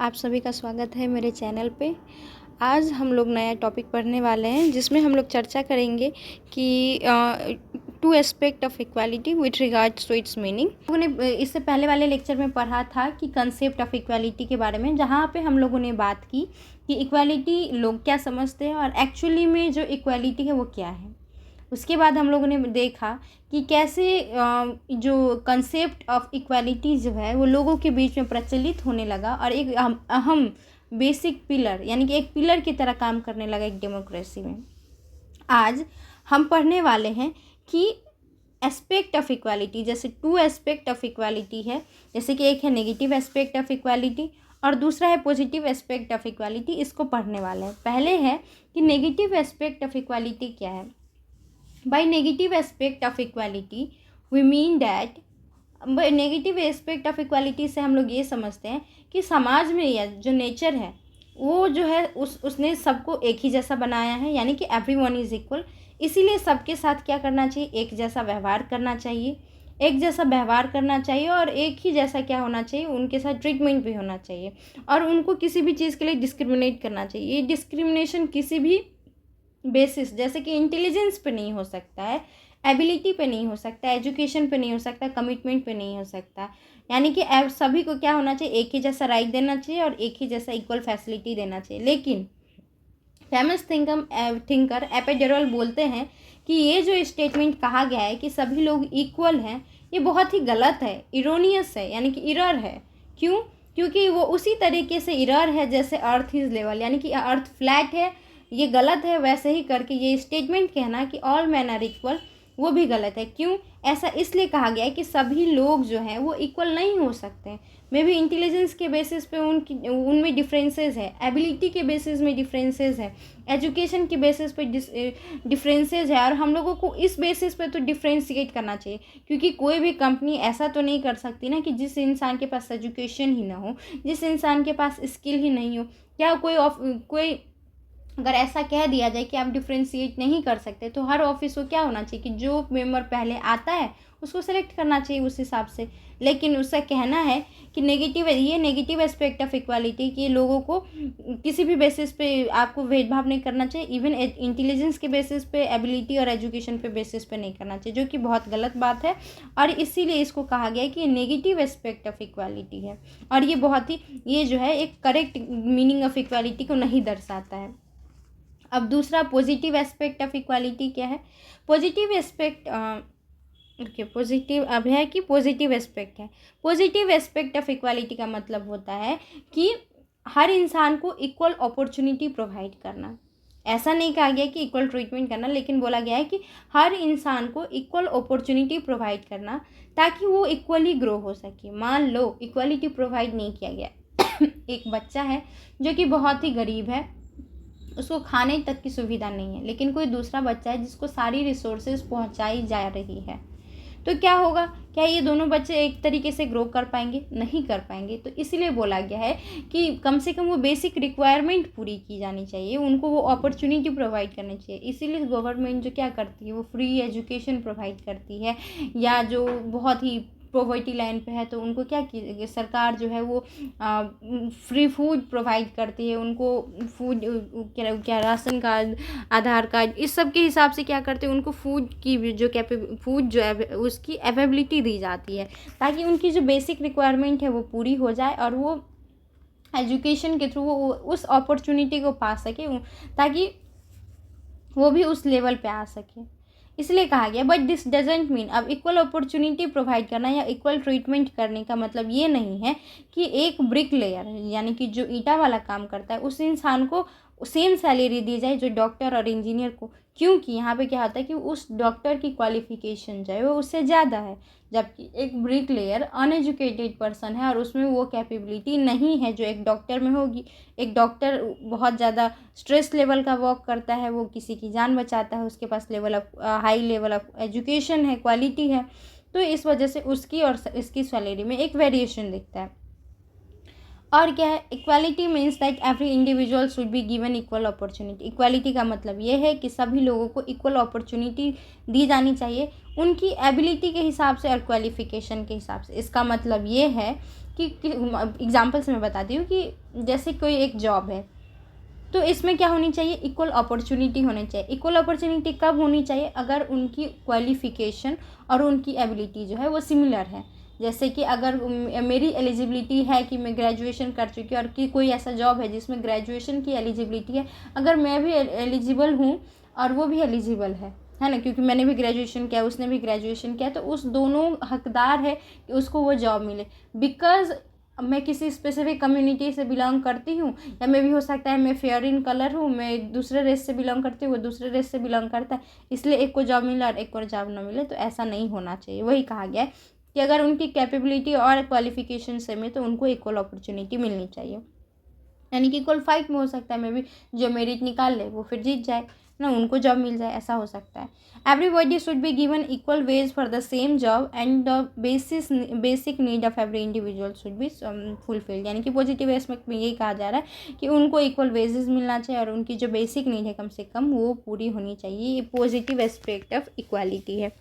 आप सभी का स्वागत है मेरे चैनल पे। आज हम लोग नया टॉपिक पढ़ने वाले हैं जिसमें हम लोग चर्चा करेंगे कि two aspect of equality with regards to its meaning. लोगों ने इससे पहले वाले लेक्चर में पढ़ा था कि कंसेप्ट ऑफ इक्वालिटी के बारे में, जहाँ पे हम लोगों ने बात की कि इक्वालिटी लोग क्या समझते हैं और एक्चुअली में जो इक्वालिटी है वो क्या है। उसके बाद हम लोगों ने देखा कि कैसे जो कंसेप्ट ऑफ इक्वालिटी जो है वो लोगों के बीच में प्रचलित होने लगा और एक अहम बेसिक पिलर यानी कि एक पिलर की तरह काम करने लगा एक डेमोक्रेसी में। आज हम पढ़ने वाले हैं कि एस्पेक्ट ऑफ इक्वालिटी, जैसे टू एस्पेक्ट ऑफ इक्वालिटी है, जैसे कि एक है नेगेटिव एस्पेक्ट ऑफ इक्वालिटी और दूसरा है पॉजिटिव एस्पेक्ट ऑफ इक्वालिटी। इसको पढ़ने वाले हैं। पहले है कि नेगेटिव एस्पेक्ट ऑफ इक्वालिटी क्या है। By negative aspect of equality, we mean that negative aspect of equality से हम लोग ये समझते हैं कि समाज में या जो नेचर है वो जो है उसने सबको एक ही जैसा बनाया है, यानी कि एवरीवन इज़ इक्वल। इसीलिए सबके साथ क्या करना चाहिए, एक जैसा व्यवहार करना चाहिए, एक जैसा व्यवहार करना चाहिए और एक ही जैसा क्या होना चाहिए, उनके साथ ट्रीटमेंट भी होना चाहिए और उनको किसी भी चीज़ के लिए डिस्क्रिमिनेट करना चाहिए। ये डिस्क्रिमिनेशन किसी भी बेसिस, जैसे कि इंटेलिजेंस पे नहीं हो सकता है, एबिलिटी पे नहीं हो सकता, एजुकेशन पे नहीं हो सकता, कमिटमेंट पे नहीं हो सकता। यानी कि सभी को क्या होना चाहिए, एक ही जैसा राइट देना चाहिए और एक ही जैसा इक्वल फैसिलिटी देना चाहिए। लेकिन फेमस थिंकर एपिडेरल बोलते हैं कि ये जो स्टेटमेंट कहा गया है कि सभी लोग इक्वल हैं, ये बहुत ही गलत है, इरोनियस है, यानी कि इरर है। क्यों? क्योंकि वो उसी तरीके से इरर है जैसे अर्थ इज़ लेवल, यानी कि अर्थ फ्लैट है, ये गलत है। वैसे ही करके ये स्टेटमेंट कहना कि ऑल मैन आर इक्वल, वो भी गलत है। क्यों? ऐसा इसलिए कहा गया है कि सभी लोग जो हैं वो इक्वल नहीं हो सकते। मे भी इंटेलिजेंस के बेसिस पे उनमें डिफरेंसेस है, एबिलिटी के बेसिस में डिफरेंसेस है, एजुकेशन के बेसिस पे डिफरेंसेस है और हम लोगों को इस बेसिस पे तो डिफ्रेंशिएट करना चाहिए। क्योंकि कोई भी कंपनी ऐसा तो नहीं कर सकती ना कि जिस इंसान के पास एजुकेशन ही ना हो, जिस इंसान के पास स्किल ही नहीं हो। क्या कोई अगर ऐसा कह दिया जाए कि आप डिफ्रेंशिएट नहीं कर सकते, तो हर ऑफिस को क्या होना चाहिए कि जो मेंबर पहले आता है उसको सेलेक्ट करना चाहिए उस हिसाब से। लेकिन उसका कहना है कि नेगेटिव एस्पेक्ट ऑफ इक्वालिटी कि लोगों को किसी भी बेसिस पे आपको भेदभाव नहीं करना चाहिए, इवन इंटेलिजेंस के बेसिस पे, एबिलिटी और एजुकेशन पे बेसिस पे नहीं करना चाहिए, जो कि बहुत गलत बात है। और इसीलिए इसको कहा गया है कि नेगेटिव एस्पेक्ट ऑफ इक्वालिटी है और ये जो है एक करेक्ट मीनिंग ऑफ इक्वालिटी को नहीं दर्शाता है। अब दूसरा पॉजिटिव एस्पेक्ट ऑफ इक्वालिटी क्या है। पॉजिटिव एस्पेक्ट पॉजिटिव अब है कि पॉजिटिव एस्पेक्ट है। पॉजिटिव एस्पेक्ट ऑफ इक्वालिटी का मतलब होता है कि हर इंसान को इक्वल अपॉर्चुनिटी प्रोवाइड करना। ऐसा नहीं कहा गया कि इक्वल ट्रीटमेंट करना, लेकिन बोला गया है कि हर इंसान को इक्वल अपॉर्चुनिटी प्रोवाइड करना ताकि वो इक्वली ग्रो हो सके। मान लो इक्वलिटी प्रोवाइड नहीं किया गया एक बच्चा है जो कि बहुत ही गरीब है, उसको खाने तक की सुविधा नहीं है, लेकिन कोई दूसरा बच्चा है जिसको सारी रिसोर्सेज पहुंचाई जा रही है, तो क्या होगा? क्या ये दोनों बच्चे एक तरीके से ग्रो कर पाएंगे? नहीं कर पाएंगे। तो इसीलिए बोला गया है कि कम से कम वो बेसिक रिक्वायरमेंट पूरी की जानी चाहिए, उनको वो अपॉर्चुनिटी प्रोवाइड करनी चाहिए। इसीलिए गवर्नमेंट जो क्या करती है वो फ्री एजुकेशन प्रोवाइड करती है, या जो बहुत ही पॉवर्टी लाइन पे है तो उनको क्या सरकार जो है वो फ्री फूड प्रोवाइड करती है, उनको फूड क्या राशन कार्ड, आधार कार्ड, इस सब के हिसाब से क्या करते हैं, उनको फूड की जो फूड जो है उसकी अवेलेबिलिटी दी जाती है ताकि उनकी जो बेसिक रिक्वायरमेंट है वो पूरी हो जाए और वो एजुकेशन के थ्रू वो उस अपॉर्चुनिटी को पा सके, ताकि वो भी उस लेवल पे आ सके। इसलिए कहा गया। बट दिस डजेंट मीन, अब इक्वल अपॉर्चुनिटी प्रोवाइड करना या इक्वल ट्रीटमेंट करने का मतलब ये नहीं है कि एक ब्रिक लेयर यानी कि जो ईंटा वाला काम करता है उस इंसान को सेम सैलरी दी जाए जो डॉक्टर और इंजीनियर को। क्योंकि यहाँ पे क्या होता है कि उस डॉक्टर की क्वालिफिकेशन जो है वो उससे ज़्यादा है, जबकि एक ब्रिक लेयर अनएजुकेटेड पर्सन है और उसमें वो कैपेबिलिटी नहीं है जो एक डॉक्टर में होगी। एक डॉक्टर बहुत ज़्यादा स्ट्रेस लेवल का वर्क करता है, वो किसी की जान बचाता है, उसके पास हाई लेवल ऑफ एजुकेशन है, क्वालिटी है, तो इस वजह से उसकी और इसकी सैलरी में एक वेरिएशन दिखता है। और क्या है, equality means that every individual should be given equal opportunity. Equality का मतलब ये है कि सभी लोगों को इक्वल अपॉर्चुनिटी दी जानी चाहिए उनकी एबिलिटी के हिसाब से और क्वालिफिकेशन के हिसाब से। इसका मतलब ये है कि एग्जाम्पल से मैं बताती हूँ कि जैसे कोई एक जॉब है, तो इसमें क्या होनी चाहिए, इक्वल अपॉर्चुनिटी होनी चाहिए। इक्वल अपॉर्चुनिटी कब होनी चाहिए, अगर उनकी क्वालिफ़िकेशन और उनकी एबिलिटी जो है वो सिमिलर है। जैसे कि अगर मेरी एलिजिबिलिटी है कि मैं ग्रेजुएशन कर चुकी हूँ और कि कोई ऐसा जॉब है जिसमें ग्रेजुएशन की एलिजिबिलिटी है, अगर मैं भी एलिजिबल हूँ और वो भी एलिजिबल है ना, क्योंकि मैंने भी ग्रेजुएशन किया, उसने भी ग्रेजुएशन किया, तो उस दोनों हकदार है कि उसको वो जॉब मिले। बिकॉज मैं किसी स्पेसिफिक कम्युनिटी से बिलोंग करती हूँ, या मैं भी हो सकता है मैं फेयर इन कलर हूँ, मैं दूसरे रेस से बिलोंग करती हूँ, वो दूसरे रेस से बिलोंग करता है, इसलिए एक को जॉब मिला और एक को जॉब ना मिले, तो ऐसा नहीं होना चाहिए। वही कहा गया है कि अगर उनकी कैपेबिलिटी और क्वालिफिकेशन सेम है तो उनको इक्वल अपॉर्चुनिटी मिलनी चाहिए। यानी कि इक्वल फाइट में हो सकता है, मैं भी जो मेरिट निकाल ले वो फिर जीत जाए ना, उनको जॉब मिल जाए, ऐसा हो सकता है। Everybody should be given equal ways for the same job and the basic need of every individual should be fulfilled. यानी कि पॉजिटिव एस्पेक्ट में यही कहा जा रहा है कि उनको इक्वल वेजेस मिलना चाहिए और उनकी जो बेसिक नीड है कम से कम वो पूरी होनी चाहिए। ये पॉजिटिव एस्पेक्ट ऑफ इक्वालिटी है।